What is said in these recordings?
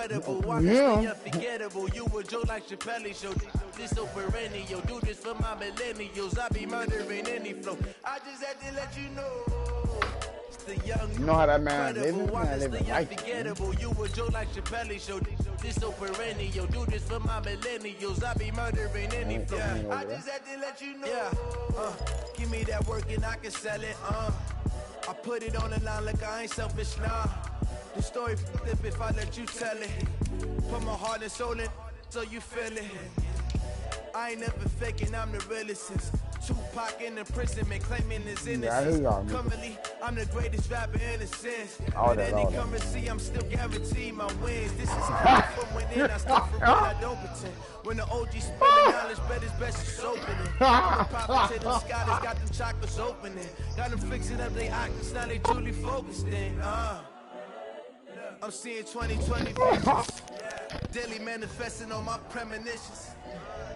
incredible. I can stay unforgettable. You a joke like Chappelle show. This so perennial. Do this for my millennials. I be murdering any flow. I just had to let you know. It's the young. You know how that man living? Man living like unforgettable. You a joke like Chappelle show. This so perennial. Do this for my millennials. I be murdering any flow. I just had to let you know. Give me that work and I can sell it. I put it on the line like I ain't selfish, nah. The story flip if I let you tell it. Put my heart and soul in so you feel it. I ain't never faking, I'm the realest since Tupac in the prison, man, claiming his innocence. Currently, I'm the greatest rapper in a sense. But any come and see, I'm still guaranteed my wins. This is coming from within, I start from when I don't pretend. When the OG spilling knowledge, bet his best is opening. I'm popping to the sky, that's got them chocolates opening. Got them fixing up they octaves, now they truly focused in. I'm seeing 2020 visions. Daily manifesting on my premonitions.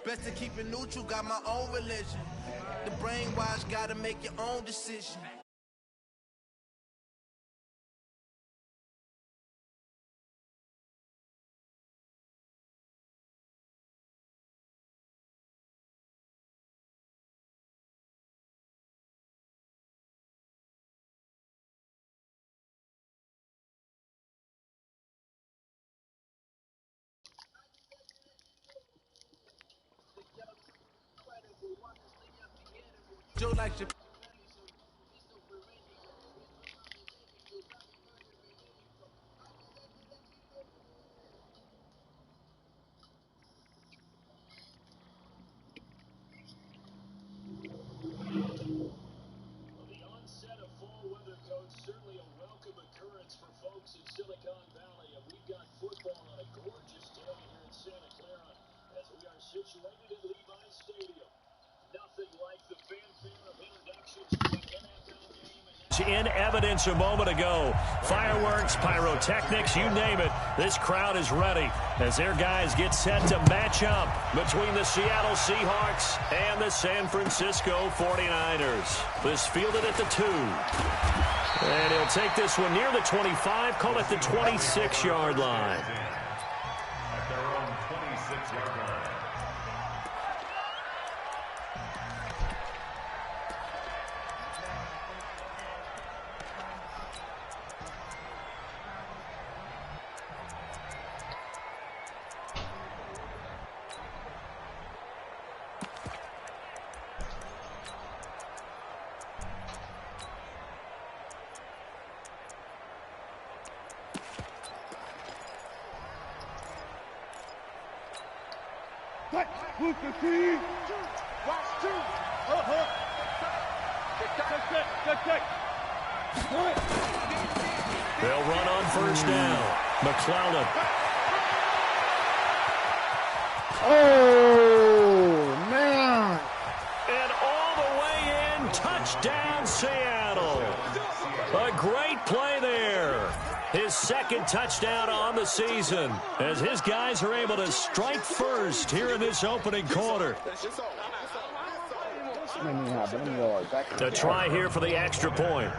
Best to keep it neutral, got my own religion. The brainwash, gotta make your own decision. Joe like your certainly a welcome occurrence for folks in Silicon Valley, and we've got football on a gorgeous day here in Santa Clara as we are situated at Levi's Stadium. Nothing like the fanfare of introductions to an NFL game. In evidence a moment ago, fireworks, pyrotechnics, you name it, this crowd is ready as their guys get set to match up between the Seattle Seahawks and the San Francisco 49ers. This fielded at the 2. And he'll take this one near the 25, call it the 26-yard line. At their own 26-yard line. Who's the team? Watch 2. They'll run on first down. McClellan. Oh, man. And all the way in, touchdown Seattle. A great play there. His second touchdown on the season as his guys are able to strike first here in this opening quarter. A try here for the extra point.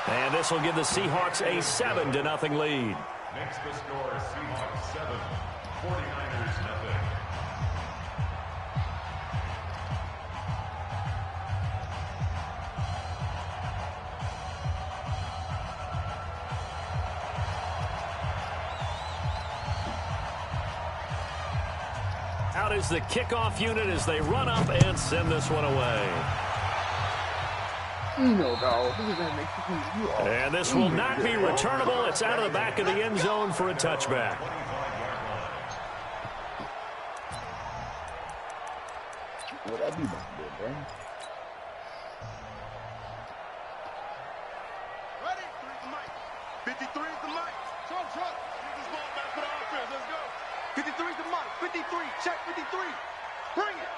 And this will give the Seahawks a 7-0 lead. Makes the score Seahawks 7, 49ers nothing. Out is the kickoff unit as they run up and send this one away. And this will not be returnable. It's out of the back of the end zone for a touchback. Well, that'd be good, bro. Ready? 53 is the mic. Truck. This ball back for the offense. Let's go. 53 is the mic. 53. Check 53. Bring it.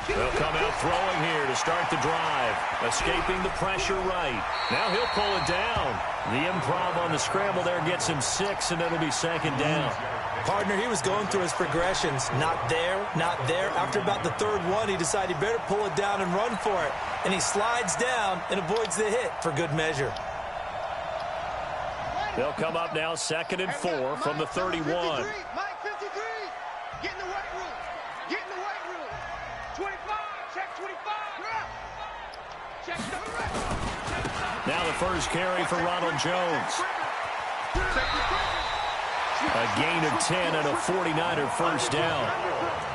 They'll come out throwing here to start the drive. Escaping the pressure right. Now he'll pull it down. The improv on the scramble there gets him 6, and it'll be second down. Partner, he was going through his progressions. Not there, not there. After about the third one, he decided he better pull it down and run for it. And he slides down and avoids the hit for good measure. They'll come up now 2nd and 4 from the 31. Mike 53. Get in the weight room. Get in the weight room. 25. Check 25. Check number right. Now the first carry for Ronald Jones. A gain of 10 and a 49er first down.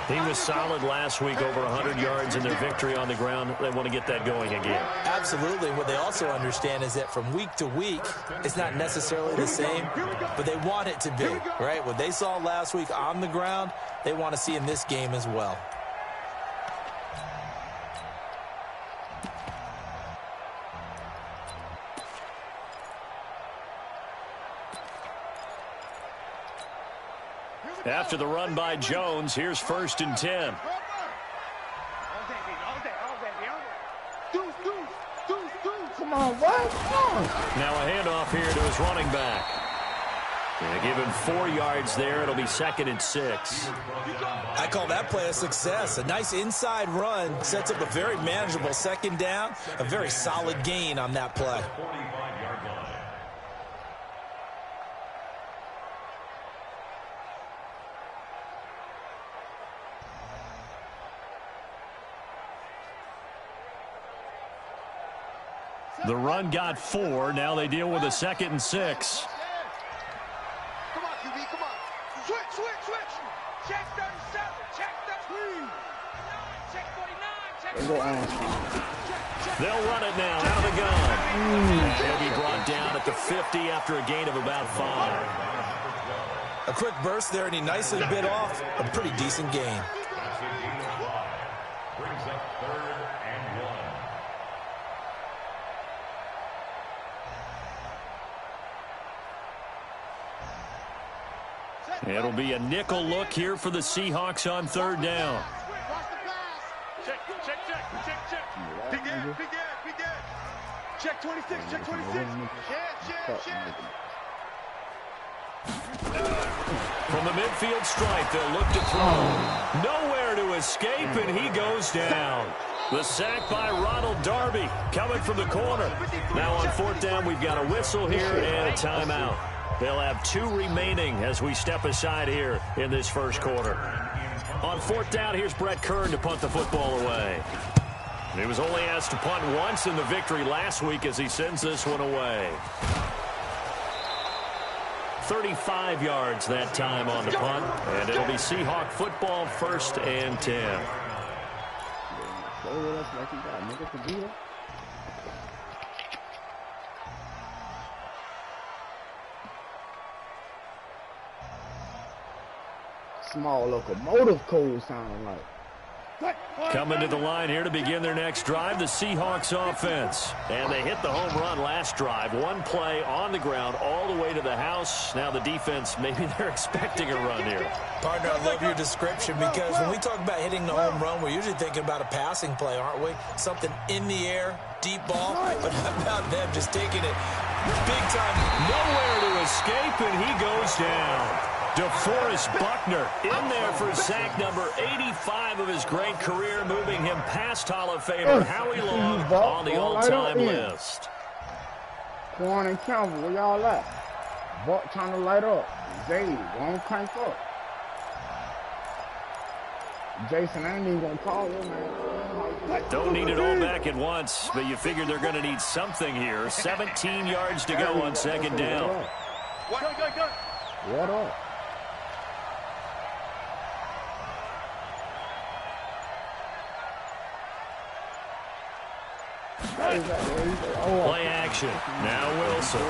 He was solid last week, over 100 yards in their victory on the ground. They want to get that going again. Absolutely. What they also understand is that from week to week, it's not necessarily the same, but they want it to be, right? What they saw last week on the ground, they want to see in this game as well. After the run by Jones, here's 1st and 10. Come on, what? Now a handoff here to his running back. They give him 4 yards there. It'll be 2nd and 6. I call that play a success. A nice inside run sets up a very manageable second down. A very solid gain on that play. The run got 4. Now they deal with a 2nd and 6. Come on, QB, come on. Switch. Check 37. Check 39. Check 49. Check 49. They'll run it now out of the gun. He'll be brought down at the 50 after a gain of about 5. A quick burst there, and he nicely bit off a pretty decent gain. Brings up 3rd and 1. It'll be a nickel look here for the Seahawks on 3rd down. Check. Big Ed. Check 26. Check 26. Check. From the midfield stripe, they'll look to throw. Nowhere to escape, and he goes down. The sack by Ronald Darby coming from the corner. Now on 4th down, we've got a whistle here and a timeout. They'll have 2 remaining as we step aside here in this first quarter. On 4th down, here's Brett Kern to punt the football away. He was only asked to punt once in the victory last week as he sends this one away. 35 yards that time on the punt, and it'll be Seahawk football, 1st and 10. Small locomotive code sounding like. Coming to the line here to begin their next drive, the Seahawks offense. And they hit the home run last drive. 1 play on the ground all the way to the house. Now the defense, maybe they're expecting a run here. Partner, I love your description because when we talk about hitting the home run, we're usually thinking about a passing play, aren't we? Something in the air, deep ball. But how about them just taking it big time? Nowhere to escape, and he goes down. DeForest Buckner in there for sack number 85 of his great career, moving him past Hall of Famer Howie Long on the all-time list. Quan and Campbell, where y'all at? Buck trying to light up. Zay, won't crank up. Jason, I ain't even gonna call you, man. Don't need it all back at once, but you figure they're going to need something here. 17 yards to go on 2nd down. What up? Play action. Now Wilson.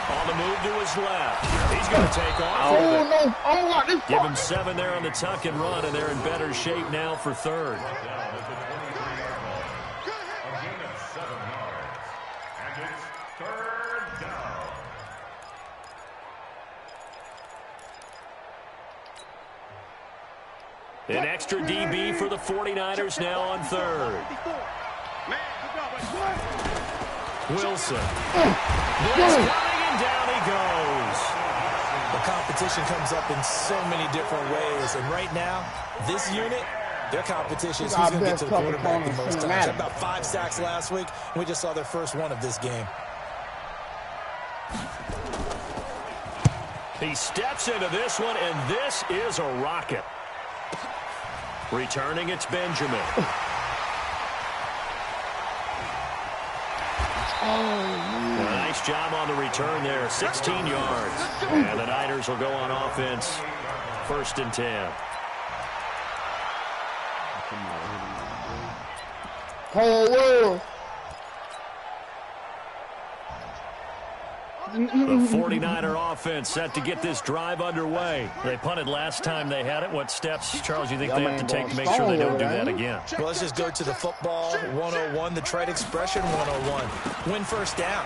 On the move to his left. He's going to take off with it. Give him 7 there on the tuck and run, and they're in better shape now for 3rd. A gain of 7 yards. And it's 3rd down. An extra DB for the 49ers now on third. Wilson. Blitz coming, and down he goes. The competition comes up in so many different ways. And right now, this unit, their competition is who's going to get to the quarterback the most times. Had about 5 sacks last week, and we just saw their first one of this game. He steps into this one, and this is a rocket. Returning, it's Benjamin. Nice job on the return there. 16 yards. And the Niners will go on offense. 1st and 10. Oh, The 49er offense set to get this drive underway. They punted last time they had it. What steps, Charles, you think they have to take to make sure they don't do that again? Well, let's just go to the football 101, the trade expression 101. Win first down.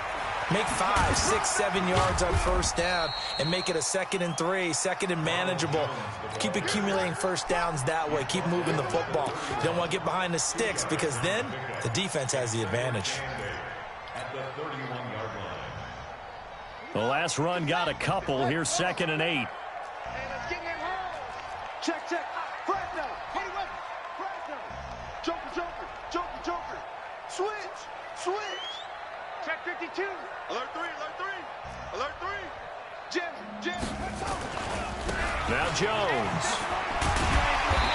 Make 5, 6, 7 yards on first down and make it a 2nd and 3, 2nd and manageable. Keep accumulating first downs that way. Keep moving the football. You don't want to get behind the sticks because then the defense has the advantage. The last run got a couple. Here's 2nd and 8. Hey, let's get him home. Check, check. Fresno. Hey, wait. Fresno. Joker, joker. Joker, joker. Switch. Switch. Check 52. Alert 3, alert 3. Alert 3. Jim. Now Jones.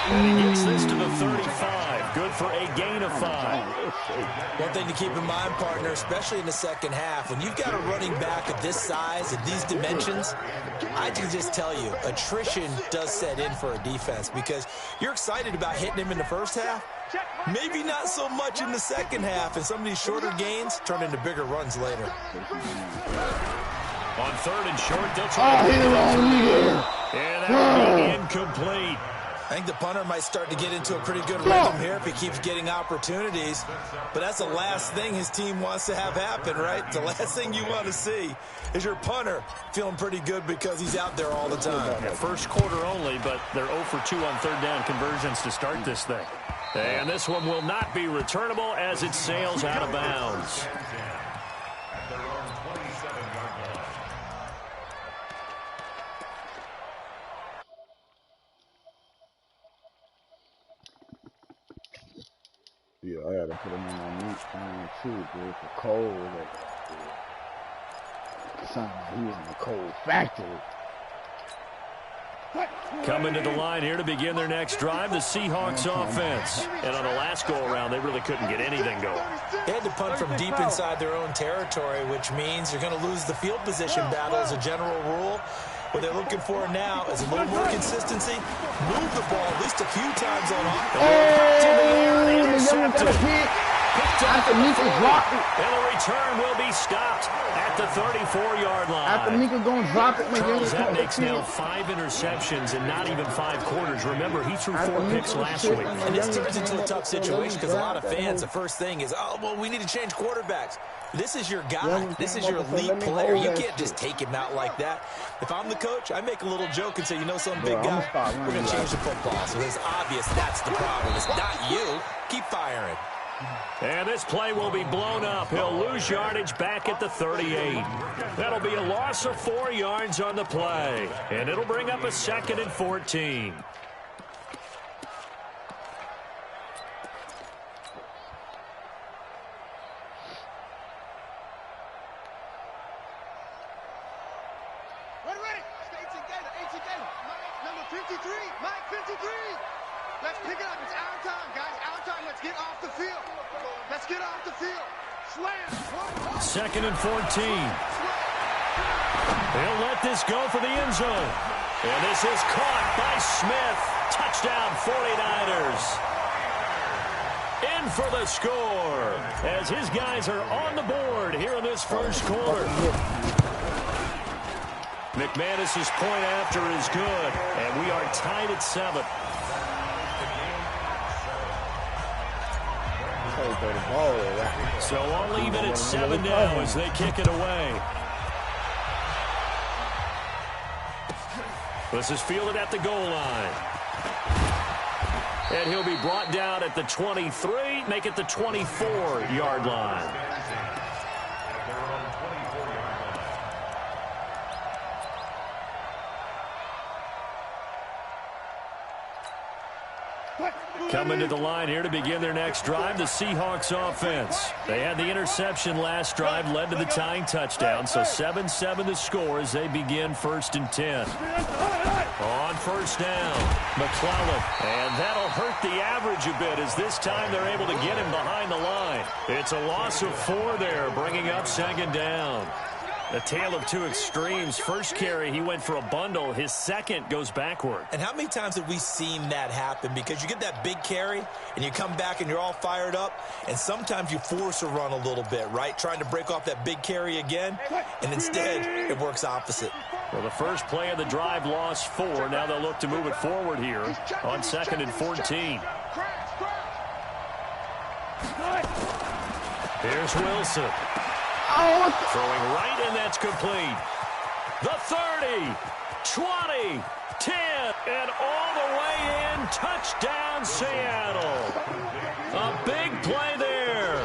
And he gets this to the 35. Good for a gain of 5. One thing to keep in mind, partner, especially in the second half, when you've got a running back of this size and these dimensions, I can just tell you, attrition does set in for a defense because you're excited about hitting him in the first half. Maybe not so much in the second half, and some of these shorter gains turn into bigger runs later. On 3rd and short, they'll try. And that will be incomplete. I think the punter might start to get into a pretty good rhythm here if he keeps getting opportunities. But that's the last thing his team wants to have happen, right? The last thing you want to see is your punter feeling pretty good because he's out there all the time. Yeah, first quarter only, but they're 0 for 2 on 3rd down conversions to start this thing. And this one will not be returnable as it sails out of bounds. yeah, I gotta put him in my meat plan too, dude. For cold, sound like he was in the cold factory. Coming to the line here to begin their next drive, the Seahawks offense. And on the last go-around, they really couldn't get anything going. They had to punt from deep inside their own territory, which means you're going to lose the field position battle as a general rule. What they're looking for now is a little more consistency. Move the ball at least a few times on offense. After Mika dropped it. And the return will be stopped at the 34-yard line. After Mika gonna drop it, Charles, that makes now 5 interceptions in not even 5 quarters. Remember, he threw 4 picks last week. And this turns into a tough situation because a lot of fans, the first thing is, oh, well, we need to change quarterbacks. This is your guy. This is your elite player. You can't just take him out like that. If I'm the coach, I make a little joke and say, you know something, big guy? We're going to change the football. So it's obvious that's the problem. It's not you. Keep firing. And this play will be blown up. He'll lose yardage back at the 38. That'll be a loss of 4 yards on the play. And it'll bring up a 2nd and 14. Ready. Number 53. Mike 53. Let's pick it up. It's our time, guys. Our time. Let's get off the field. Let's get off the field. Slam. 2nd and 14. They'll let this go for the end zone. And this is caught by Smith. Touchdown 49ers. In for the score as his guys are on the board here in this first quarter. McManus's point after is good, and we are tied at 7. So I'll leave it at 7 now as they kick it away. This is fielded at the goal line. And he'll be brought down at the 23, make it the 24-yard line. Coming to the line here to begin their next drive, the Seahawks offense. They had the interception last drive, led to the tying touchdown, so 7-7 the score as they begin 1st and 10. On first down, McClellan, and that'll hurt the average a bit as this time they're able to get him behind the line. It's a loss of 4 there, bringing up 2nd down. A tale of two extremes. First carry, he went for a bundle. His second goes backward. And how many times have we seen that happen? Because you get that big carry, and you come back and you're all fired up, and sometimes you force a run a little bit, right? Trying to break off that big carry again, and instead it works opposite. Well, the first play of the drive lost 4. Now they'll look to move it forward here on 2nd and 14. Here's Wilson. Throwing right, and that's complete. The 30, 20, 10, and all the way in. Touchdown, Seattle. A big play there.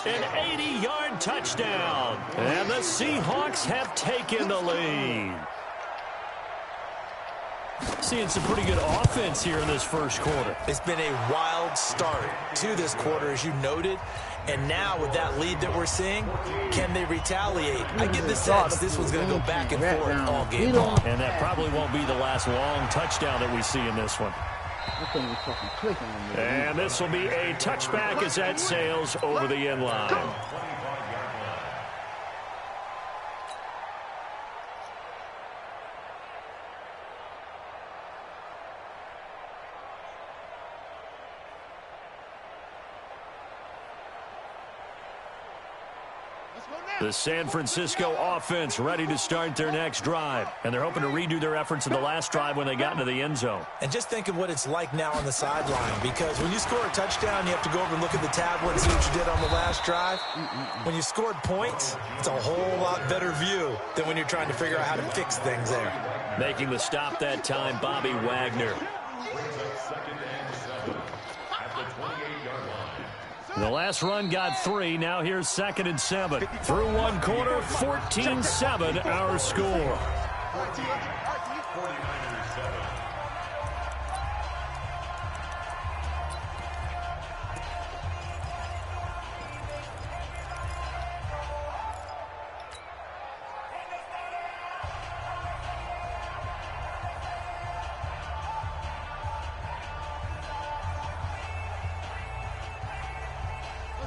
An 80-yard touchdown. And the Seahawks have taken the lead. Seeing some pretty good offense here in this first quarter. It's been a wild start to this quarter, as you noted. And now with that lead that we're seeing, can they retaliate? I get the sense this one's going to go back and forth all game long. And that probably won't be the last long touchdown that we see in this one. And this will be a touchback as that sails over the end line. The San Francisco offense ready to start their next drive. And they're hoping to redo their efforts in the last drive when they got into the end zone. And just think of what it's like now on the sideline. Because when you score a touchdown, you have to go over and look at the tablet and see what you did on the last drive. When you scored points, it's a whole lot better view than when you're trying to figure out how to fix things there. Making the stop that time, Bobby Wagner. The last run got 3. Now here's 2nd and 7. Through one quarter, 14-7 our score.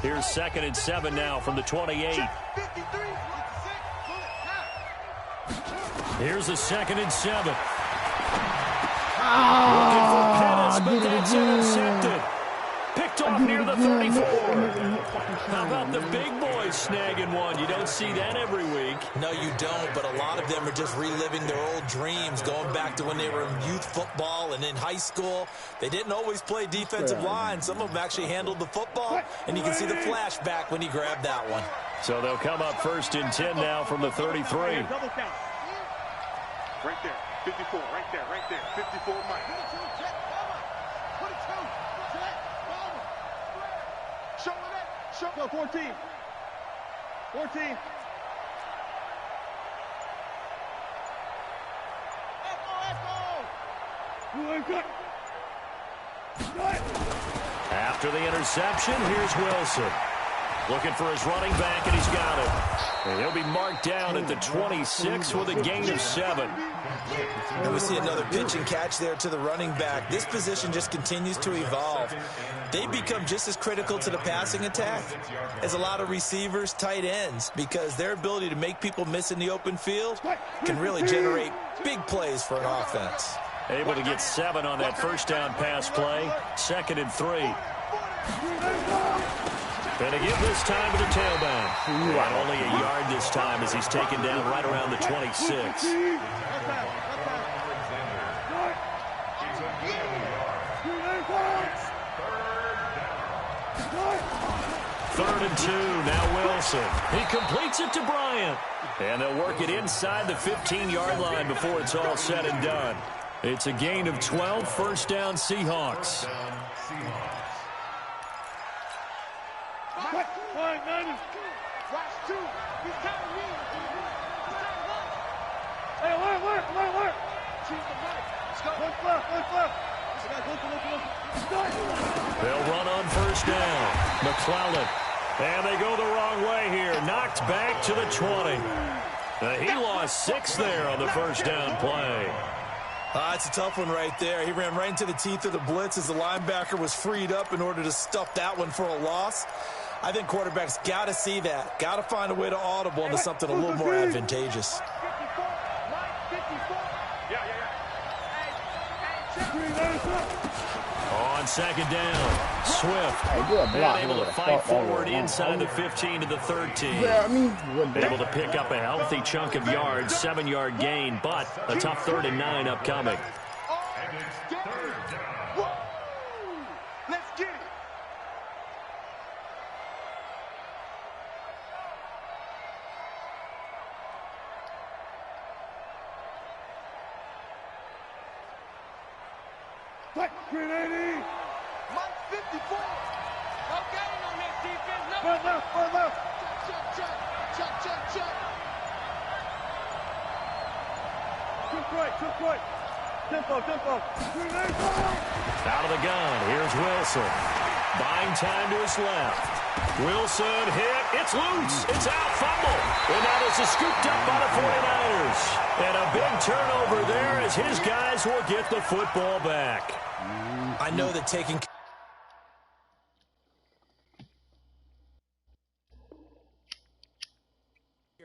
Here's 2nd and 7 now from the 28. Here's the 2nd and 7. Looking for Pettis, but that's intercepted. Picked off near the 34. How about the big boys snagging one? You don't see that every week. No, you don't, but a lot of them are just reliving their old dreams, going back to when they were in youth football and in high school. They didn't always play defensive line. Some of them actually handled the football, and you can see the flashback when he grabbed that one. So they'll come up 1st and 10 now from the 33. Right there, 54, right there, 54, Mike. Show 14. 14. After the interception, here's Wilson. Looking for his running back, and he's got it. And he'll be marked down at the 26 with a gain of 7. And we see another pitch and catch there to the running back. This position just continues to evolve. They become just as critical to the passing attack as a lot of receivers, tight ends, because their ability to make people miss in the open field can really generate big plays for an offense. Able to get 7 on that first down pass play. 2nd and 3. And again this time to the tailback. And only a yard this time as he's taken down right around the 26. 3rd and 2. Now Wilson. He completes it to Bryant. And they'll work it inside the 15-yard line before it's all said and done. It's a gain of 12, first down Seahawks. Seahawks. Watch two. He's counting me. Hey, alert. Choose the right. Let's go. Look left. They'll run on first down. McClellan. And they go the wrong way here. Knocked back to the 20. He lost 6 there on the first down play. It's a tough one right there. He ran right into the teeth of the blitz as the linebacker was freed up in order to stuff that one for a loss. I think quarterbacks got to see that. Got to find a way to audible into something a little more advantageous. On second down, Swift able to fight forward inside the 15 to the 13. Able to pick up a healthy chunk of yards, 7-yard gain, but a tough 3rd and 9 upcoming. And it's 3rd down. Let's get it. Grenade! Mike 54. No gain on this defense. No. Front left. Check. Took right. Tempo. Grenade! Out of the gun, here's Wilson. Buying time to his left. Wilson hit. It's loose. It's out. Fumble. And now this is scooped up by the 49ers. And a big turnover there as his guys will get the football back. I know that taking care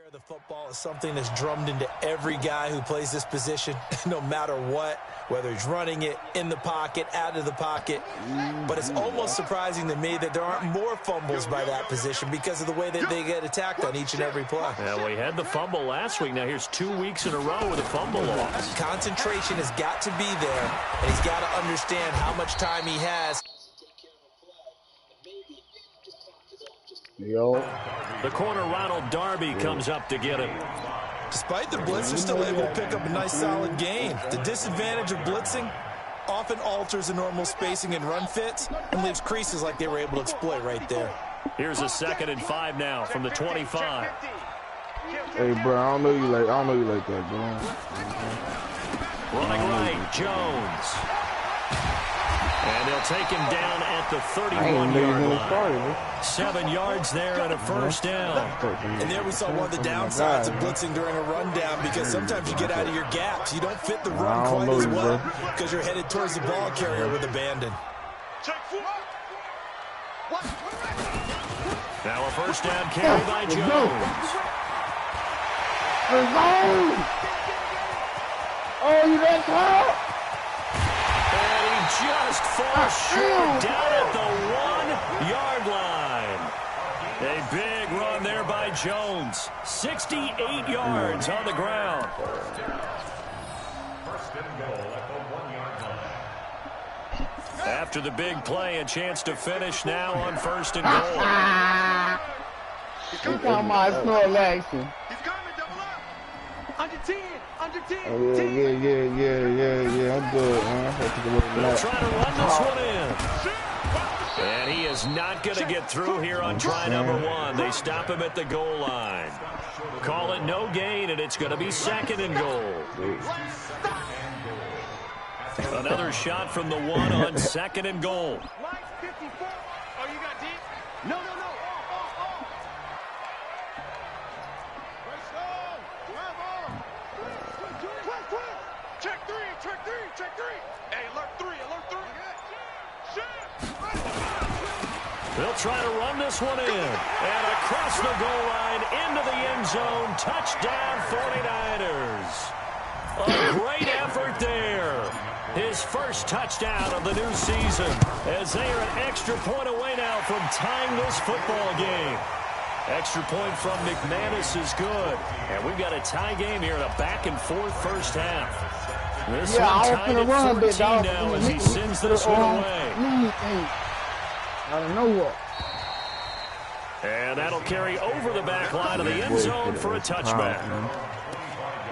of the football is something that's drummed into every guy who plays this position, no matter what, whether he's running it, in the pocket, out of the pocket. But it's almost surprising to me that there aren't more fumbles by that position because of the way that they get attacked on each and every play. Yeah, we had the fumble last week. Now here's 2 weeks in a row with a fumble loss. Concentration has got to be there, and he's got to understand how much time he has. The corner, Ronald Darby, comes up to get him. Despite the blitz, they're still able to pick up a nice solid gain. The disadvantage of blitzing often alters the normal spacing and run fits and leaves creases like they were able to exploit right there. Here's a 2nd and 5 now from the 25. Hey, bro, I don't know you like that, bro. Running right, Jones. And they'll take him down at the 31-yard line. 7 yards there and a first down. And there we saw one of the downsides of blitzing during a rundown because sometimes you get out of your gaps. You don't fit the run quite as well because you're headed towards the ball carrier with abandon. Now a first down carry by Jones. Oh, you that caught? Just falls short down at the 1-yard line. A big run there by Jones. 68 yards on the ground. First and goal at the 1-yard line. After the big play, a chance to finish now on first and goal. Look how much no action. He's coming, double up. Under 10. Oh, yeah. I'm good, man. They'll try to run this one in. And he is not going to get through here on try number 1. They stop him at the goal line. Call it no gain, and it's going to be 2nd and goal. Another shot from the 1 on 2nd and goal. Mike 54. Oh, you got deep? No. Check three. Hey, alert three. They'll try to run this one in. And across the goal line, into the end zone. Touchdown, 49ers. A great effort there. His first touchdown of the new season as they are an extra point away now from tying this football game. Extra point from McManus is good. And we've got a tie game here in a back-and-forth first half. This one tied at 14 now as he sends this one away. I don't know what. And that'll carry over the back line of the end zone for a touchback.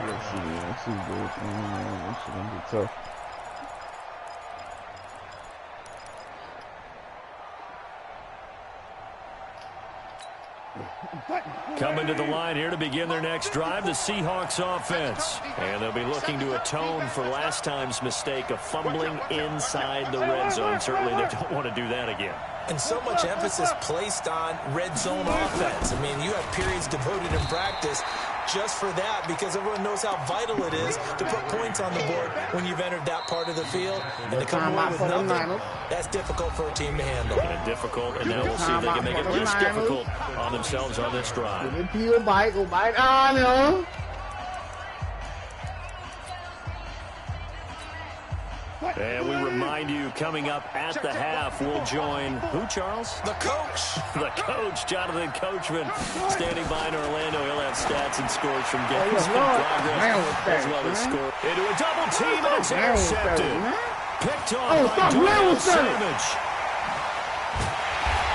Let's see, good. This is gonna be tough. Coming to the line here to begin their next drive, the Seahawks offense. And they'll be looking to atone for last time's mistake of fumbling inside the red zone. Certainly they don't want to do that again. And so much emphasis placed on red zone offense. I mean, you have periods devoted in practice just for that because everyone knows how vital it is to put points on the board when you've entered that part of the field. And to come away with nothing, that's difficult for a team to handle. And difficult, and now we'll see if they can make it less difficult on themselves on this drive. Go bite on him. And we remind you, coming up at the half, we'll join who, Charles? The coach. The coach, Jonathan Coachman, standing by in Orlando. He'll have stats and scores from games in progress, as well as score. Into a double team, and it's intercepted. Picked off by Dwayne Savage.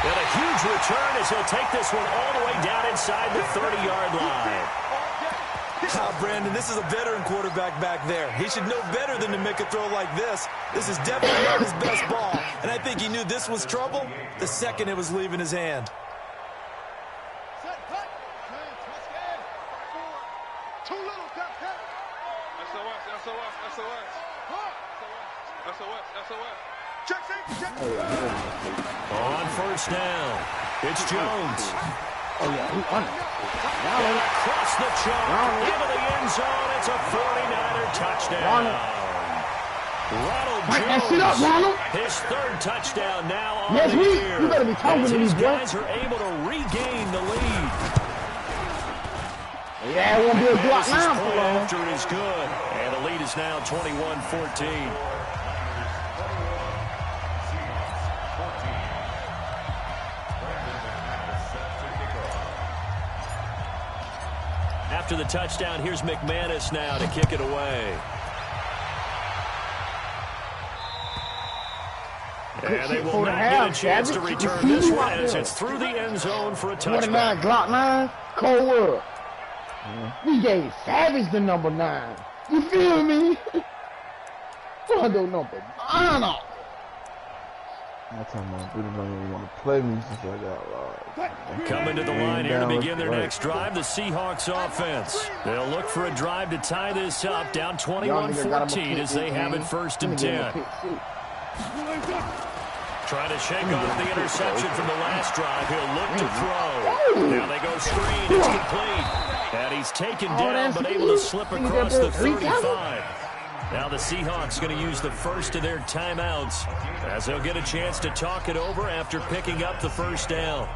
And a huge return as he'll take this one all the way down inside the 30-yard line. Brandon, this is a veteran quarterback back there. He should know better than to make a throw like this. This is definitely not his best ball. And I think he knew this was trouble the second it was leaving his hand. Too little, SOS. Check. On first down, it's Jones. Oh, yeah, he won it. And across the chalk, into the end zone. It's a 49er touchdown. Ronald Jones, his third touchdown now on the year. You better be talking to these guys are able to regain the lead. Yeah, it won't be a block now for long. After it is good, and the lead is now 21-14. After the touchdown, here's McManus now to kick it away. And they will not get a chance to return this one as it's through the end zone for a touchdown. 49, Glock 9, Cold World. We gave Savage the number 9. You feel me? Rondo number 9. That's how my Buddha don't even want to play me since I got lost. Coming to the line here to begin their next drive, the Seahawks offense. They'll look for a drive to tie this up, down 21-14 as they have it first and 10. Trying to shake off the interception from the last drive. He'll look to throw. Now they go screen. It's complete. And he's taken down but able to slip across the 35. Now the Seahawks going to use the first of their timeouts as they'll get a chance to talk it over after picking up the first down.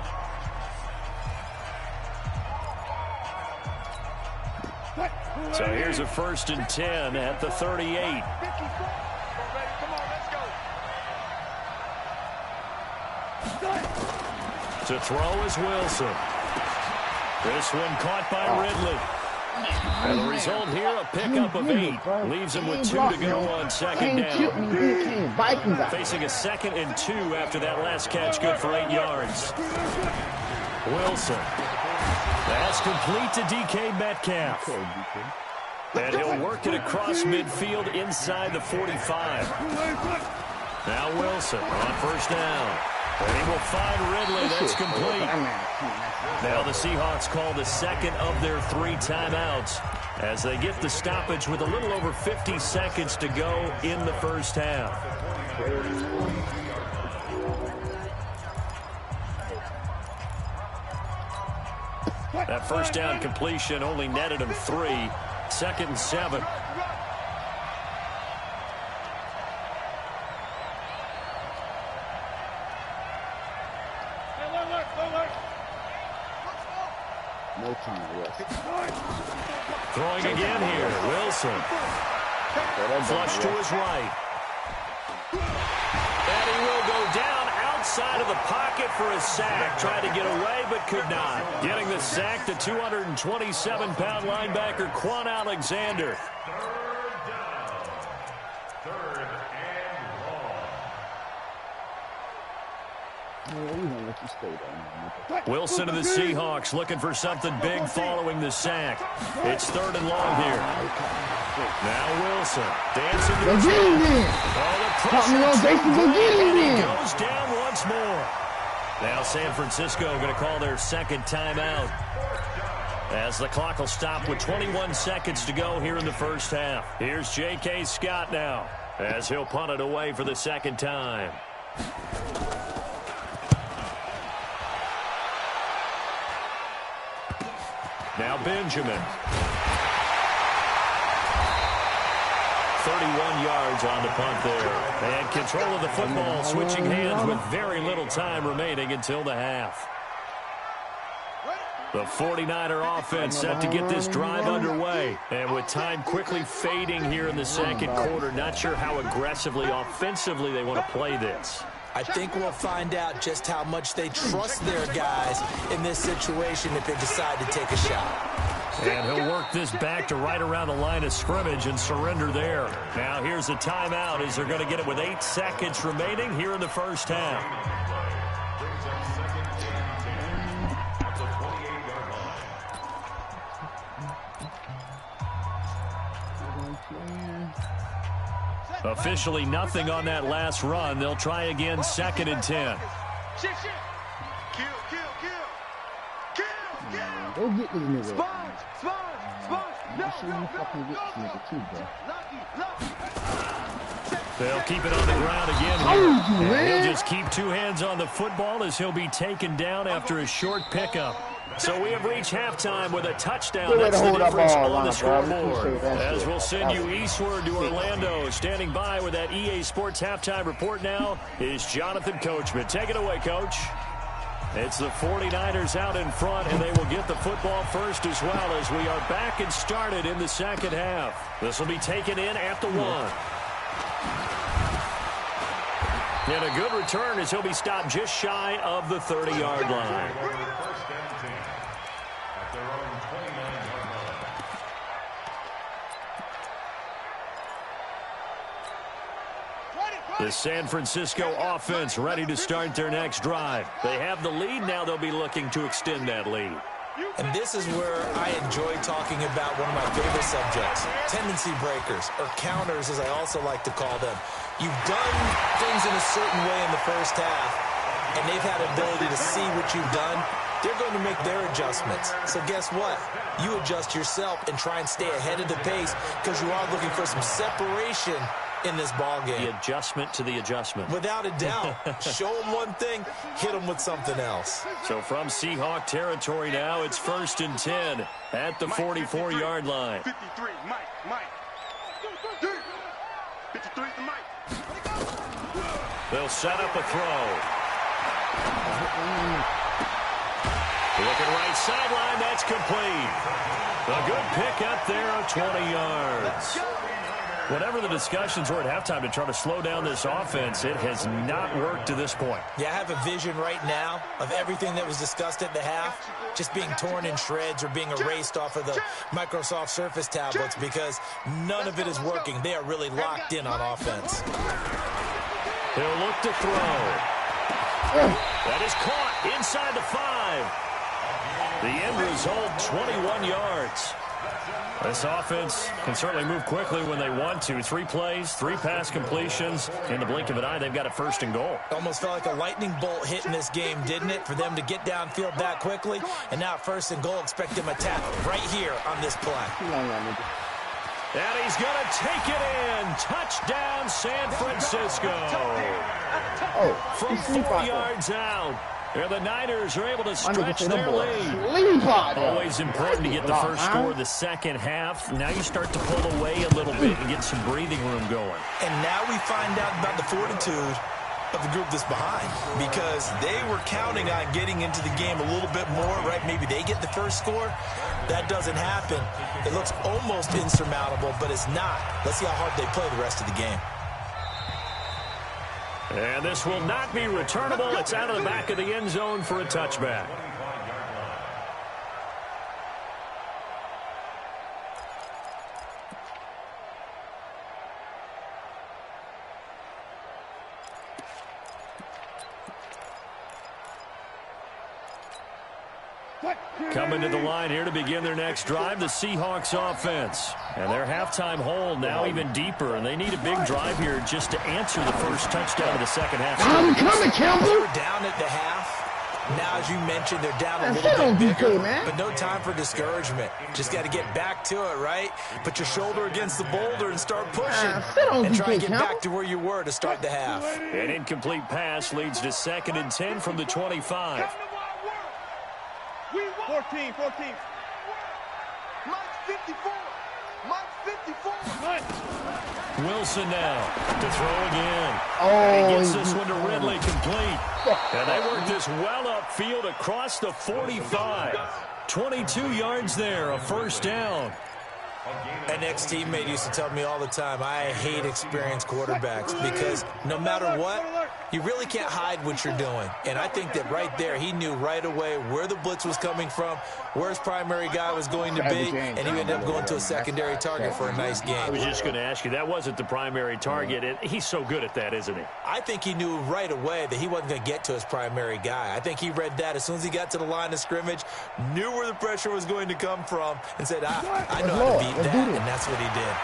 So here's a 1st and 10 at the 38. To throw is Wilson. This one caught by Ridley. And the result here, a pickup of 8. Leaves him with 2 to go on second down. Facing a 2nd and 2 after that last catch, good for 8 yards. Wilson. That's complete to DK Metcalf. And he'll work it across midfield inside the 45. Now Wilson on first down. And he will find Ridley. That's complete. Now the Seahawks call the second of their 3 timeouts as they get the stoppage with a little over 50 seconds to go in the first half. That first down completion only netted him 3. 2nd and 7. No time to rest. Throwing again here, Wilson. Flush to his right. And he will go down outside of the pocket for a sack. Tried to get away, but could not. Getting the sack, the 227-pound linebacker, Quan Alexander. Wilson and the Seahawks looking for something big following the sack. It's 3rd and long here. Now Wilson dancing to his goes down once more. Now San Francisco going to call their 2nd timeout. as the clock will stop with 21 seconds to go here in the first half. Here's J.K. Scott now, as he'll punt it away for the second time. Now Benjamin. 31 yards on the punt there. And control of the football switching hands with very little time remaining until the half. The 49er offense set to get this drive underway. And with time quickly fading here in the second quarter, not sure how aggressively, offensively they want to play this. I think we'll find out just how much they trust their guys in this situation if they decide to take a shot. And he'll work this back to right around the line of scrimmage and surrender there. Now here's a timeout as they're going to get it with 8 seconds remaining here in the first half. Officially nothing on that last run. They'll try again 2nd and 10. Shit. Kill. Go get this nigga. Sponge. I'm sure you fucking get this nigga too, bro. They'll keep it on the ground again here. And he'll just keep 2 hands on the football as he'll be taken down after a short pickup. So we have reached halftime with a touchdown. That's the difference on the scoreboard. As we'll send you eastward to Orlando. Standing by with that EA Sports halftime report now is Jonathan Coachman. Take it away, Coach. It's the 49ers out in front, and they will get the football first as well as we are back and started in the second half. This will be taken in at the 1. And a good return as he'll be stopped just shy of the 30-yard line. The San Francisco offense ready to start their next drive. They have the lead. Now they'll be looking to extend that lead. And this is where I enjoy talking about one of my favorite subjects, tendency breakers, or counters as I also like to call them. You've done things in a certain way in the first half, and they've had ability to see what you've done. They're going to make their adjustments. So guess what? You adjust yourself and try and stay ahead of the pace because you are looking for some separation in this ball game. The adjustment to the adjustment. Without a doubt. Show them one thing, hit them with something else. So from Seahawk territory now, it's 1st and 10 at the 44-yard line. 53, Mike. 53 is the Mike. They'll set up a throw. Looking right sideline, that's complete. A good pick up there of 20 yards. Whatever the discussions were at halftime to try to slow down this offense, it has not worked to this point. Yeah, I have a vision right now of everything that was discussed at the half just being torn in shreds or being erased off of the Microsoft Surface tablets because none of it is working. They are really locked in on offense. He'll look to throw. That is caught inside the 5. The end result, 21 yards. This offense can certainly move quickly when they want to. 3 plays, 3 pass completions. In the blink of an eye, they've got a 1st and goal. Almost felt like a lightning bolt hit in this game, didn't it? For them to get downfield that quickly. And now 1st and goal, expect them to attack right here on this play. And he's going to take it in. Touchdown, San Francisco. From 4 yards out. And the Niners are able to stretch their lead. Always important to get the first score of the second half. Now you start to pull away a little bit and get some breathing room going. And now we find out about the fortitude of the group that's behind because they were counting on getting into the game a little bit more, right? Maybe they get the first score. That doesn't happen. It looks almost insurmountable, but it's not. Let's see how hard they play the rest of the game. And this will not be returnable. It's out of the back of the end zone for a touchback. Coming to the line here to begin their next drive, the Seahawks offense. And their halftime hole now even deeper, and they need a big drive here just to answer the first touchdown of the second half. I'm coming, Campbell! They were down at the half, Now, as you mentioned, they're down a little bit bigger, but no time for discouragement. Just got to get back to it, right? Put your shoulder against the boulder and start pushing. And try and get back to where you were to start the half. An incomplete pass leads to 2nd and 10 from the 25. 14. Mike's 54. Wilson now to throw again. And he gets this one to Ridley complete. And they work this well upfield across the 45. 22 yards there, a first down. An ex-teammate used to tell me all the time, I hate experienced quarterbacks because no matter what, you really can't hide what you're doing. And I think that right there, he knew right away where the blitz was coming from, where his primary guy was going to be, and he ended up going to a secondary target for a nice game. I was just going to ask you, that wasn't the primary target, and he's so good at that, isn't he? I think he knew right away that he wasn't going to get to his primary guy. I think he read that as soon as he got to the line of scrimmage, knew where the pressure was going to come from, and said, I know how to beat that, and that's what he did.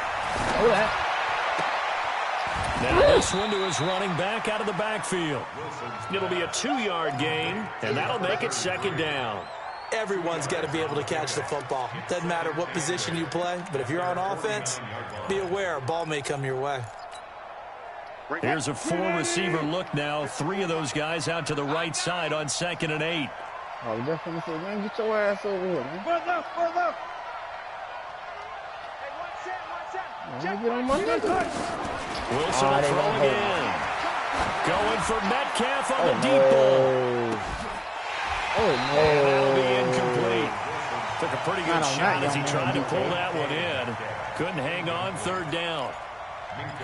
Now this one to his running back out of the backfield. It'll be a 2-yard gain, and that'll make it 2nd down. Everyone's got to be able to catch the football. Doesn't matter what position you play, but if you're on offense, be aware a ball may come your way. Here's a 4-receiver look now. 3 of those guys out to the right side on 2nd and 8. Oh, definitely say, man, get your ass over here, man. Get on my Wilson will throw again. Going for Metcalf on the deep ball. And that'll be incomplete. Took a pretty good shot as he tried to pull that one in. Couldn't hang on, 3rd down.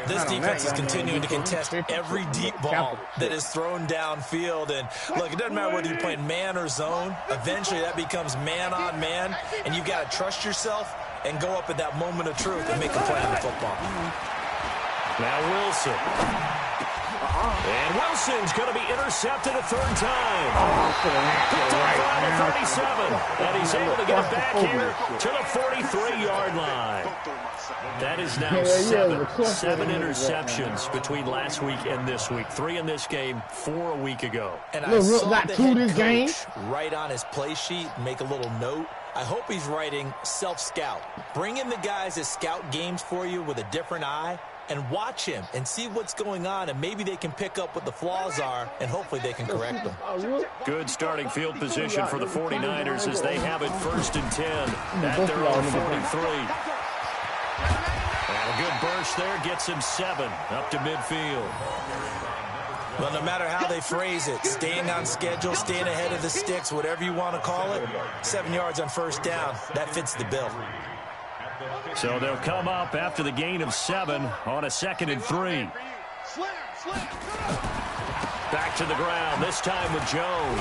This defense is continuing to contest every deep ball that is thrown downfield. And, look, it doesn't matter whether you're playing man or zone. Eventually that becomes man on man, and you've got to trust yourself and go up at that moment of truth and make a play on the football. Now Wilson. And Wilson's going to be intercepted a 3rd time. Picked up by the 37. And he's able to get it back here to the 43-yard line. That is now 7 interceptions between last week and this week. 3 in this game, 4 a week ago. And I saw the head coach write on his play sheet, make a little note. I hope he's writing self-scout. Bring in the guys that scout games for you with a different eye and watch him and see what's going on, and maybe they can pick up what the flaws are, and hopefully they can correct them. Good starting field position for the 49ers as they have it 1st and 10 at their own 43. And a good burst there gets him 7 up to midfield. Well, no matter how they phrase it, staying on schedule, staying ahead of the sticks, whatever you want to call it, 7 yards on 1st down, that fits the bill. So they'll come up after the gain of 7 on a 2nd and 3. Back to the ground, this time with Jones.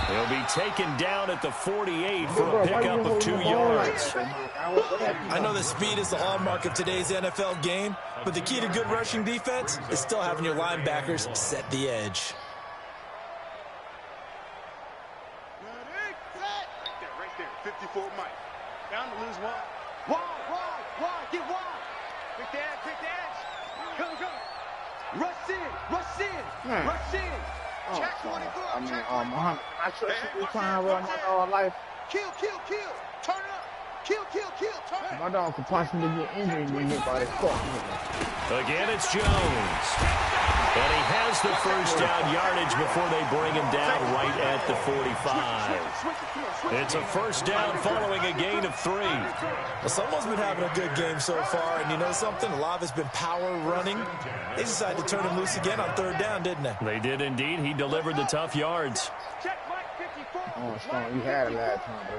He'll be taken down at the 48 for a pickup of 2 yards. I know that speed is the hallmark of today's NFL game, but the key to good rushing defense is still having your linebackers set the edge. Right there, 54 Mike. Down to lose 1. Wide, get wide. Quick the edge. Go. Rush in. Check 24. I mean, Muhammad, I trust you trying to run my dog life. Kill. Turn up. Kill. Turn up. My dog could possibly get injured and get hit by this fuck nigga. Again, it's Jones. And he has the 1st down yardage before they bring him down right at the 45. It's a 1st down following a gain of 3. Well, someone's been having a good game so far, and you know something? A lot of it's been power running. They decided to turn him loose again on 3rd down, didn't they? They did indeed. He delivered the tough yards. Oh, Stone, we had it last time, but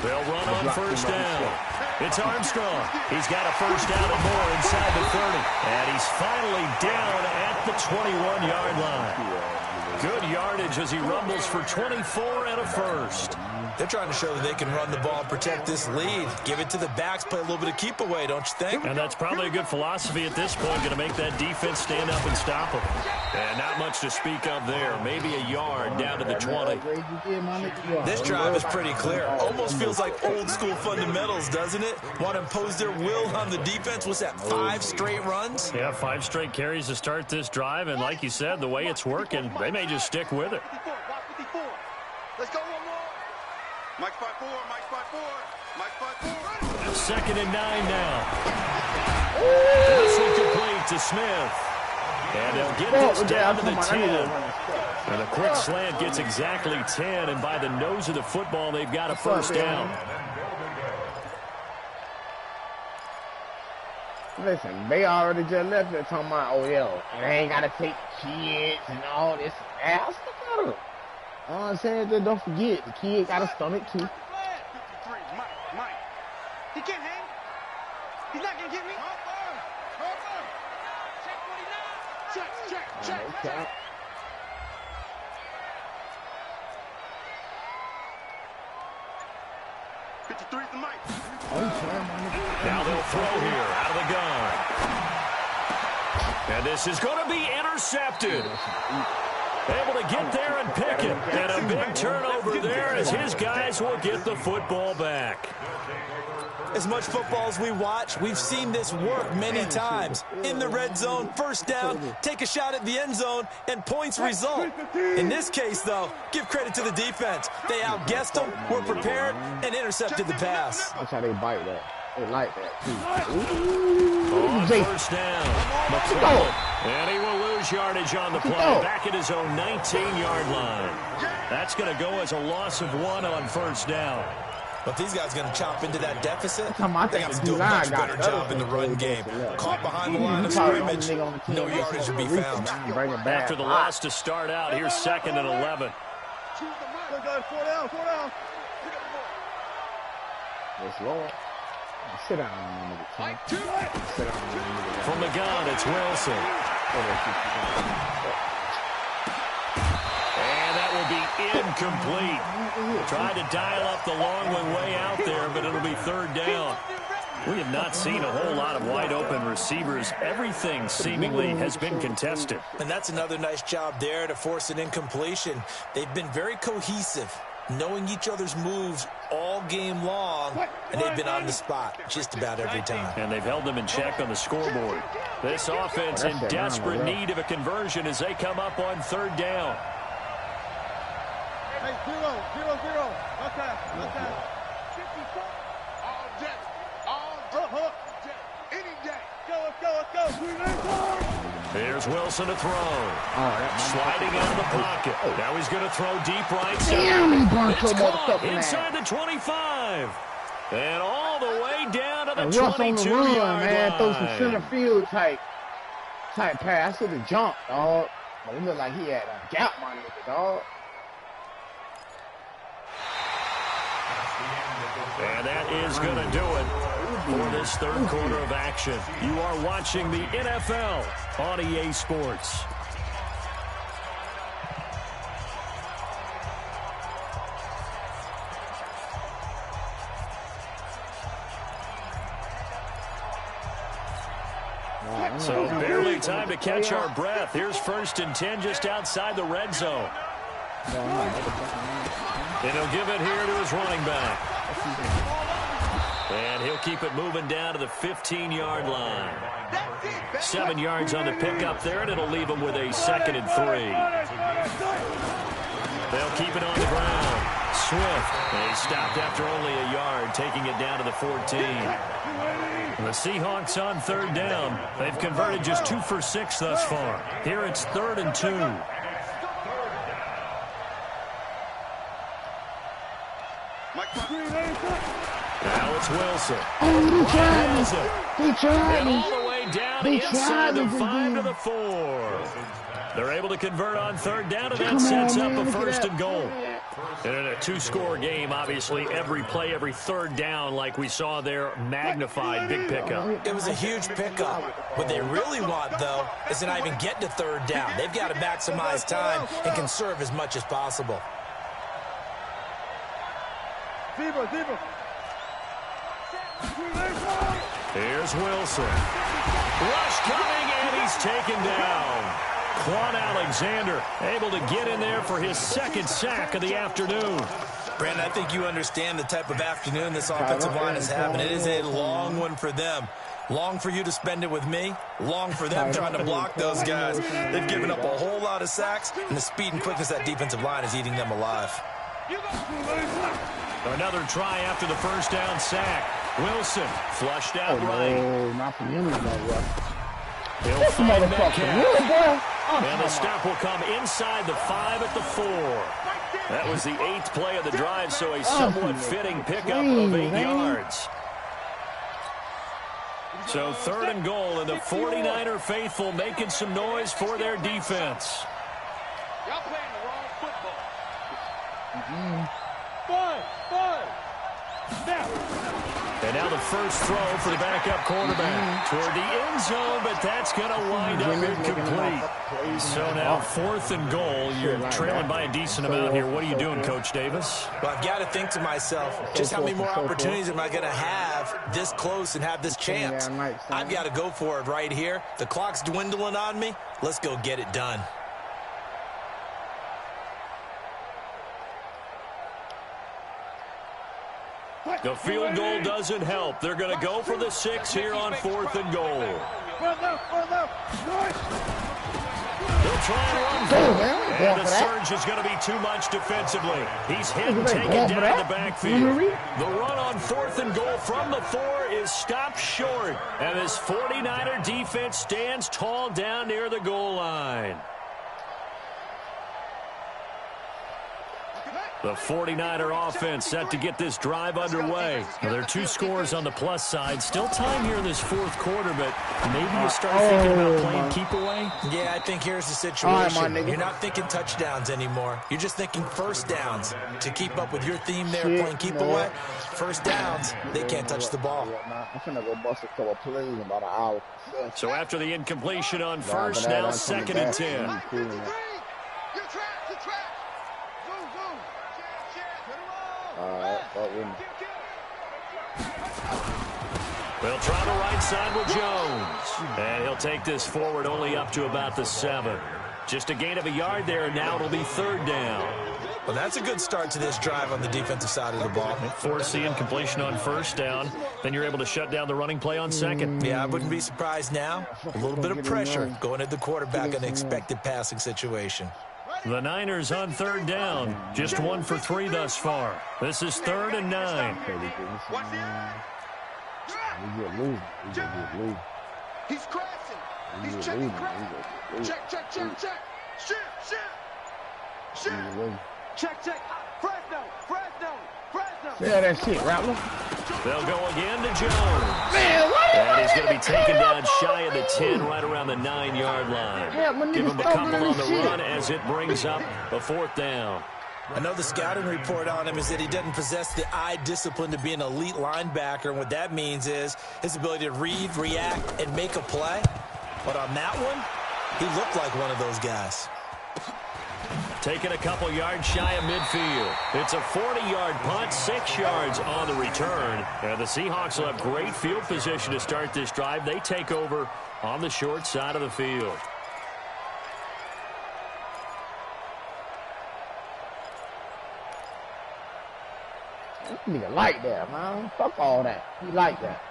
They'll run on 1st down. It's Armstrong. He's got a 1st down and more inside the 30. And he's finally down at the 21-yard line. Good yardage as he rumbles for 24 and a 1st. They're trying to show that they can run the ball and protect this lead. Give it to the backs, play a little bit of keep away, don't you think? And that's probably a good philosophy at this point, going to make that defense stand up and stop them. And not much to speak of there. Maybe a yard down to the 20. This drive is pretty clear. Almost feels like old school fundamentals, doesn't it? Want to impose their will on the defense. What's that, 5 straight runs? Yeah, 5 straight carries to start this drive. And like you said, the way it's working, they may just stick with it. Let's go one more. Mike's 5-4, Mike's 5-4, Mike's 5-4. 2nd and 9 now. This one complete to Smith. And they'll get this down to the 10. And a quick slant gets exactly 10. And by the nose of the football, they've got a first down. Listen, they already just left there talking about, oh, yeah, and they ain't got to take kids and all this and that. Stick out. I'm saying that don't forget, the kid got a stomach, too. 53, Mike. He can't hang. He's not going to get me. Check. Okay. 53 is the Mike. Now they'll throw here out of the gun. And this is going to be intercepted. Able to get there and pick it. And a big turnover there as his guys will get the football back. As much football as we watch, we've seen this work many times. In the red zone, first down, take a shot at the end zone, and points result. In this case, though, give credit to the defense. They outguessed them, were prepared, and intercepted the pass. That's how they bite that. They like that, too. On first down, McClellan. And he will lose yardage on the play. Back at his own 19-yard line. That's going to go as a loss of 1 on first down. But these guys are going to chop into that deficit. They got to do a much much better job in the run game. Caught behind the line of scrimmage, no yardage to be found. After the loss to start out, here's 2nd and 11. Four down. Yes, Lord. Sit down, nigga. Sit down, nigga. From the gun, it's Wilson. And that will be incomplete. Tried to dial up the long one way out there, but it'll be 3rd down. We have not seen a whole lot of wide-open receivers. Everything seemingly has been contested. And that's another nice job there to force an incompletion. They've been very cohesive, knowing each other's moves all game long, and they've been on the spot just about every time. And they've held them in check on the scoreboard. This offense in desperate need of a conversion as they come up on 3rd down. Hey, 0. Okay. 54. All jet. Any day. Let's go. Here's Wilson to throw. Sliding out of the pocket. Now he's going to throw deep right side. It's caught inside the 25. And all the way down to the 22-yard line. Throw some center field type pass to the jump, dog. But it looked like he had a gap, my nigga, dog. And that is going to do it for this 3rd quarter of action. You are watching the NFL on EA Sports. So barely time to catch our breath. Here's 1st and 10 just outside the red zone. And he'll give it here to his running back. And he'll keep it moving down to the 15-yard line. 7 yards on the pickup there, and it'll leave him with a 2nd and 3. They'll keep it on the ground. Swift. And he stopped after only a yard, taking it down to the 14. The Seahawks on 3rd down. They've converted just 2 for 6 thus far. Here it's 3rd and 2. Now it's Wilson. He tried. And all the way down inside the 5 to the 4. They're able to convert on 3rd down, and that sets up a 1st and goal. And in a 2-score game, obviously, every play, every 3rd down, like we saw there, magnified, big pickup. It was a huge pickup. What they really want, though, is to not even get to 3rd down. They've got to maximize time and conserve as much as possible. Here's Wilson. Rush coming, and he's taken down. Quan Alexander able to get in there for his second sack of the afternoon. Brandon, I think you understand the type of afternoon this offensive line is having. It is a long one for them. Long for you to spend it with me. Long for them trying to block those guys. They've given up a whole lot of sacks, and the speed and quickness of that defensive line is eating them alive. Another try after the first down sack. Wilson flushed out right. No, not for him, no, He'll find Metcalf. And the stop will come inside the 5 at the 4. That was the 8th play of the drive, so a somewhat fitting pickup of 8 yards. So 3rd and goal, and the 49er faithful making some noise for their defense. Y'all playing the wrong football. And now the first throw for the backup quarterback toward the end zone, but that's going to wind up incomplete. So now 4th and goal. You're trailing by a decent amount here. What are you doing, Coach Davis? Well, I've got to think to myself, just how many more opportunities am I going to have this close and have this chance? I've got to go for it right here. The clock's dwindling on me. Let's go get it done. The field goal doesn't help. They're going to go for the 6 here on 4th and goal. They'll try and run. And the surge is going to be too much defensively. He's hit and taken down in the backfield. The run on 4th and goal from the 4 is stopped short. And this 49er defense stands tall down near the goal line. The 49er offense set to get this drive underway. Well, there are 2 scores on the plus side. Still time here in this 4th quarter, but maybe you start thinking about playing keep away? Yeah, I think here's the situation. You're not thinking touchdowns anymore. You're just thinking first downs. To keep up with your theme there, playing keep away, first downs, they can't touch the ball. I'm finna go bust a couple plays in about an hour. So after the incompletion on first, now 2nd and 10. They'll try the right side with Jones. And he'll take this forward only up to about the 7. Just a gain of a yard there, and now it'll be 3rd down. Well, that's a good start to this drive on the defensive side of the ball. Force the incompletion on first down. Then you're able to shut down the running play on 2nd. Yeah, I wouldn't be surprised now. A little bit of pressure going at the quarterback in an expected passing situation. The Niners on 3rd down. Just 1 for 3 thus far. This is 3rd and 9. He's crashing. He's checking crashing. Check. Shit. Check. Fresno. Yeah, that shit, Rattler. They'll go again to Jones. Man, and he's going to be taken down shy of the 10, right around the 9-yard line. Give him a couple on the run as it brings up a 4th down. I know the scouting report on him is that he doesn't possess the eye discipline to be an elite linebacker, and what that means is his ability to read, react, and make a play. But on that one, he looked like one of those guys. Taking a couple yards shy of midfield. It's a 40-yard punt, 6 yards on the return. And the Seahawks will have great field position to start this drive. They take over on the short side of the field. Nigga like that, man. Fuck all that. He like that.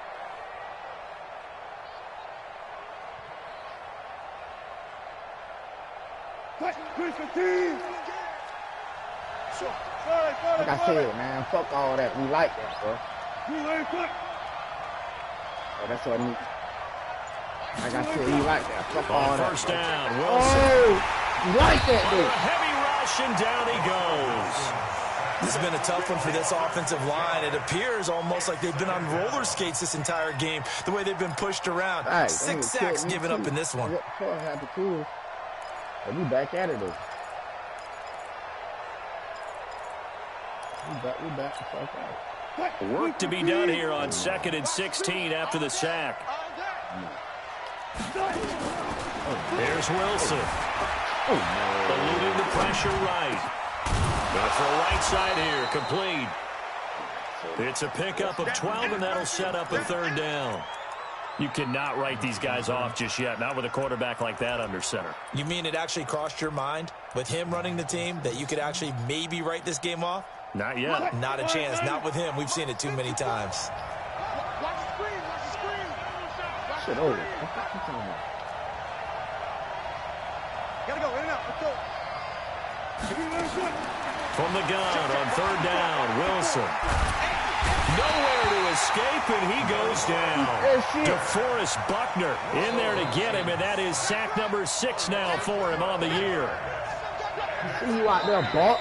Like I said, man, fuck all that. We like that, bro. Oh, that's what I need. Like I said, he like that. Fuck all that. First down, Wilson. Oh, you like that, dude. A heavy rush, and down he goes. This has been a tough one for this offensive line. It appears almost like they've been on roller skates this entire game, the way they've been pushed around. Right, 6 sacks given up in this one. We back at it, though. We back the fuck out. Work to be done here on 2nd and 16 after the sack. There's Wilson. Eluding the pressure right. Going for a right side here, complete. It's a pickup of 12, and that'll set up a third down. You cannot write these guys off just yet, not with a quarterback like that under center. You mean it actually crossed your mind with him running the team that you could actually maybe write this game off? Not yet. Not a chance. Not with him. We've seen it too many times. Watch the screen. Watch the screen. Shit over. Gotta go. In and out. Let's go. From the gun on third down, Wilson. Nowhere to escape, and he goes down. DeForest Buckner in there to get him, and that is sack number 6 now for him on the year. See you out there, Buck.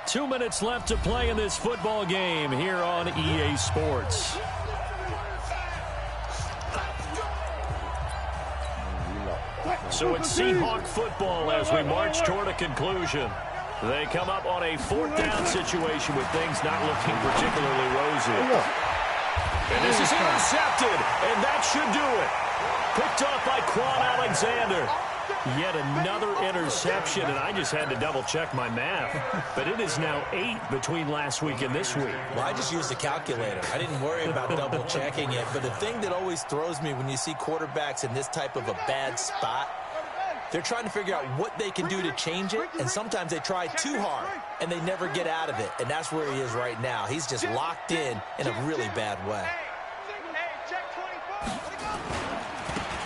2 minutes left to play in this football game here on EA Sports. So it's Seahawk football as we march toward a conclusion. They come up on a 4th down situation with things not looking particularly rosy. And this is intercepted, and that should do it. Picked off by Quan Alexander. Yet another interception, and I just had to double-check my math. But it is now 8 between last week and this week. Well, I just used a calculator. I didn't worry about double-checking it. But the thing that always throws me when you see quarterbacks in this type of a bad spot, they're trying to figure out what they can do to change it, and sometimes they try too hard, and they never get out of it. And that's where he is right now. He's just locked in a really bad way.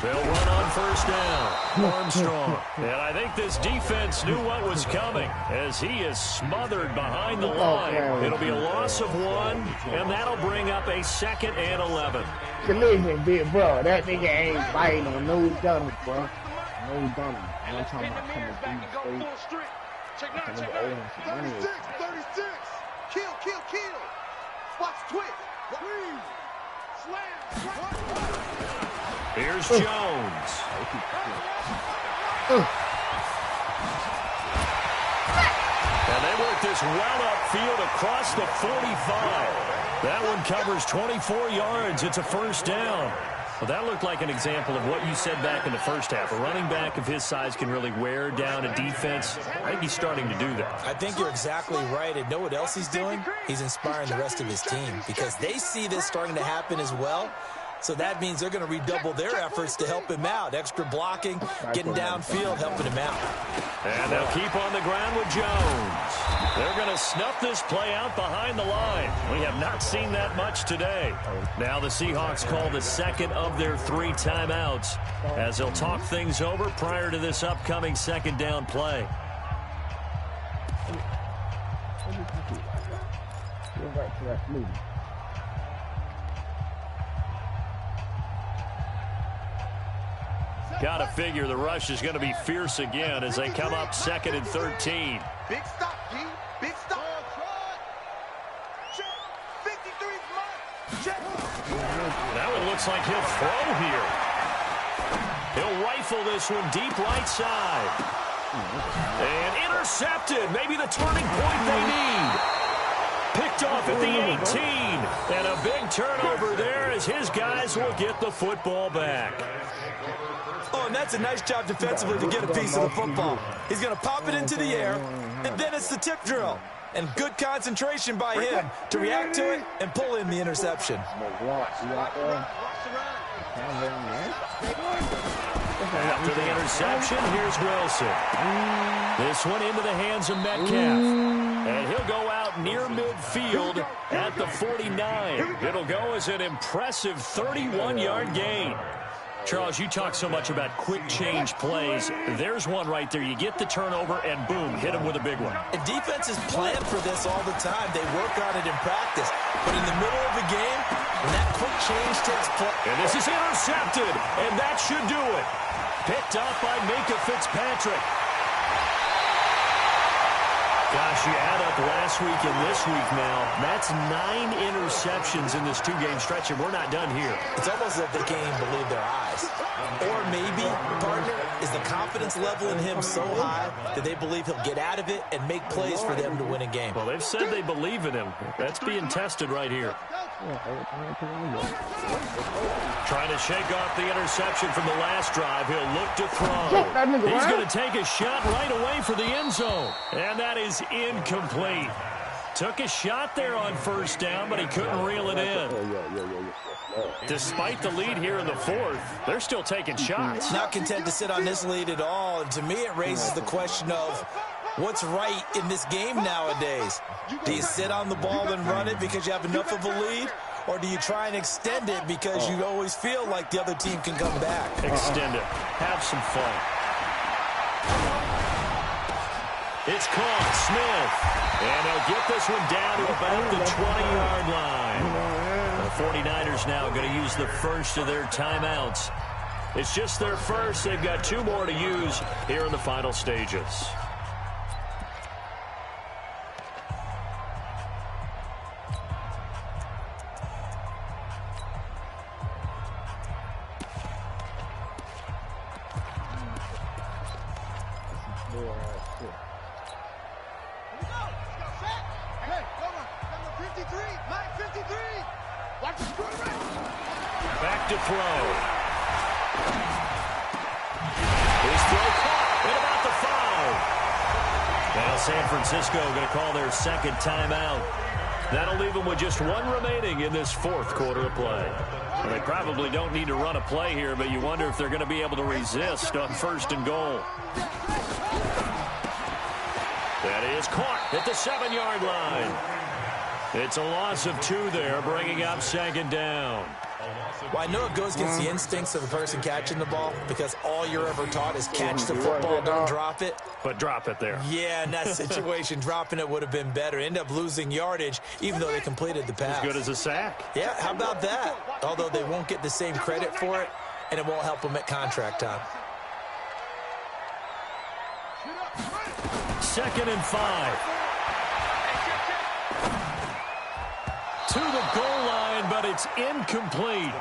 They'll run on first down. Armstrong. And I think this defense knew what was coming as he is smothered behind the line. It'll be a loss of 1, and that'll bring up a 2nd and 11. Listen, big bro, that nigga ain't biting on no dummy, bro. No dummy. I'm talking about coming through the straight. Check 9, check 9. 36, 36. Kill, kill, kill. Watch twitch. Slam. Here's Jones. And they work this well upfield across the 45. That one covers 24 yards. It's a first down. Well, that looked like an example of what you said back in the first half. A running back of his size can really wear down a defense. I think he's starting to do that. I think you're exactly right. And know what else he's doing? He's inspiring the rest of his team because they see this starting to happen as well. So that means they're going to redouble their efforts to help him out. Extra blocking, getting downfield, helping him out. And they'll keep on the ground with Jones. They're going to snuff this play out behind the line. We have not seen that much today. Now the Seahawks call the 2nd of their 3 timeouts as they'll talk things over prior to this upcoming 2nd down play. Got to figure the rush is going to be fierce again as they come up 2nd and 13. Big stop, G. Big stop. Check. 53's mark. Check. That one looks like he'll throw here. He'll rifle this one deep right side. And intercepted. Maybe the turning point they need. Picked off at the 18. And a big turnover there as his guys will get the football back. Oh, and that's a nice job defensively to get a piece of the football. He's going to pop it into the air, and then it's the tip drill. And good concentration by him to react to it and pull in the interception. After the interception, here's Wilson. This one into the hands of Metcalf. And he'll go out near midfield at the 49. It'll go as an impressive 31-yard gain. Charles, you talk so much about quick change plays. There's one right there. You get the turnover, and boom, hit him with a big one. And defenses plan for this all the time. They work on it in practice. But in the middle of the game, when that quick change takes place. And this is intercepted, and that should do it. Picked off by Minkah Fitzpatrick. Gosh, you add up last week and this week now. That's 9 interceptions in this 2-game stretch, and we're not done here. It's almost as if they can't even believe their eyes. Or maybe, partner, is the confidence level in him so high that they believe he'll get out of it and make plays for them to win a game. Well, they've said they believe in him. That's being tested right here. Trying to shake off the interception from the last drive. He'll look to throw. He's going to take a shot right away for the end zone. And that is incomplete. Took a shot there on first down, but he couldn't reel it in. Despite the lead here in the fourth, they're still taking shots. Not content to sit on this lead at all. And to me, it raises the question of what's right in this game nowadays. Do you sit on the ball and run it because you have enough of a lead? Or do you try and extend it because you always feel like the other team can come back? Extend it. Have some fun. It's caught. Smith. And they'll get this one down to about the 20-yard line. The 49ers now going to use the first of their timeouts. It's just their first. They've got 2 more to use here in the final stages. Back to throw. His throw caught at about the 5. Now San Francisco going to call their second timeout. That'll leave them with just 1 remaining in this fourth quarter of play. Well, they probably don't need to run a play here, but you wonder if they're going to be able to resist on first and goal. That is caught at the 7-yard line. It's a loss of 2 there, bringing up second down. Well, I know it goes against the instincts of the person catching the ball because all you're ever taught is catch the football, don't drop it. But drop it there. Yeah, in that situation, dropping it would have been better. End up losing yardage, even though they completed the pass. As good as a sack. Yeah, how about that? Although they won't get the same credit for it, and it won't help them at contract time. 2nd and 5. To the goal line, but it's incomplete.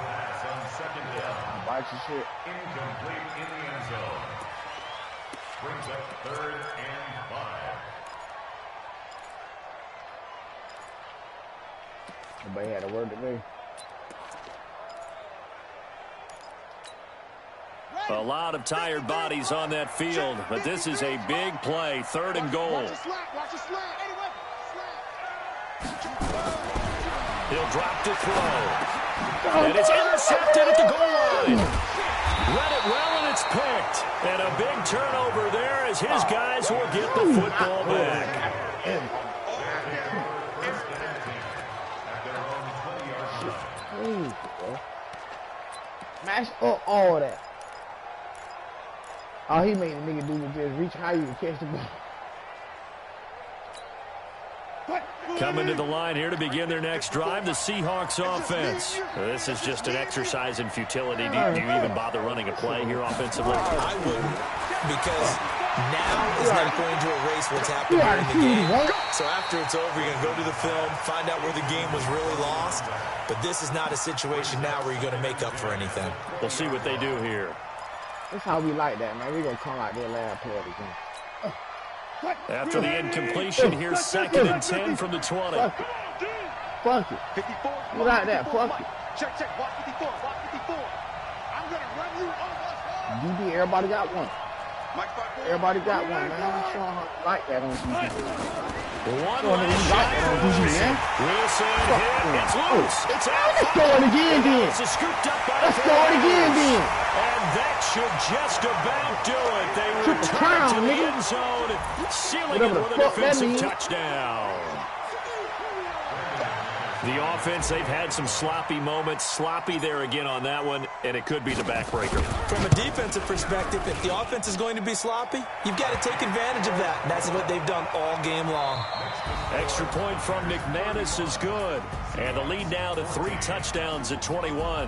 Watch your shit. Incomplete in the end zone. Brings up 3rd and 5. Nobody had a word to me. A lot of tired bodies on that field, but this is a big play. 3rd and goal. He'll drop to throw. And it's intercepted at the goal line. Read it well, and it's picked. And a big turnover there as his guys will get the football back. Smash up all that. All he made the nigga do was just reach high and catch the ball. Coming to the line here to begin their next drive, the Seahawks offense. This is just an exercise in futility. Do you even bother running a play here offensively? I wouldn't, because now is not going to erase what's happened during the game. So after it's over, you're going to go to the film, find out where the game was really lost. But this is not a situation now where you're going to make up for anything. We'll see what they do here. That's how we like that, man. We're going to come out there last play of the game. After the incompletion, here's 2nd and 10 from the 20. Fuck it. 54. You like that? Fuck it. Check, check. Watch 54. Watch 54. I'm going to run you over. DB, everybody got one. Mike 5. Everybody got one, man. I'm showing her like that on TV. One last shot for Wilson. Wilson hit. It's loose. It's out. Let's go it again, then. It's scooped up by Let's go it again, then. And that should just about do it. They Triple return crown, to the nigga. end zone, sealing Whatever it the with a fuck that defensive means. touchdown. The offense, they've had some sloppy moments. Sloppy there again on that one, and it could be the backbreaker. From a defensive perspective, if the offense is going to be sloppy, you've got to take advantage of that. And that's what they've done all game long. Extra point from McManus is good. And the lead now to 3 touchdowns at 21.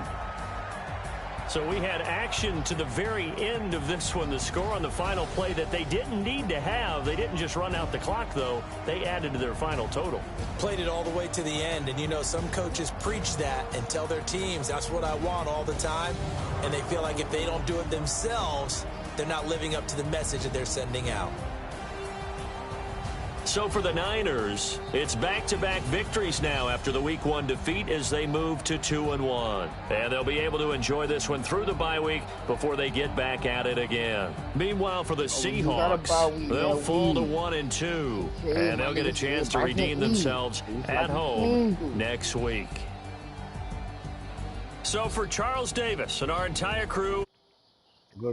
So we had action to the very end of this one. The score on the final play that they didn't need to have. They didn't just run out the clock, though. They added to their final total. Played it all the way to the end. And, you know, some coaches preach that and tell their teams, that's what I want all the time. And they feel like if they don't do it themselves, they're not living up to the message that they're sending out. So for the Niners, it's back-to-back victories now after the Week 1 defeat as they move to 2-1. And they'll be able to enjoy this one through the bye week before they get back at it again. Meanwhile, for the Seahawks, they'll fall to 1-2, and they'll get a chance to redeem themselves at home next week. So for Charles Davis and our entire crew,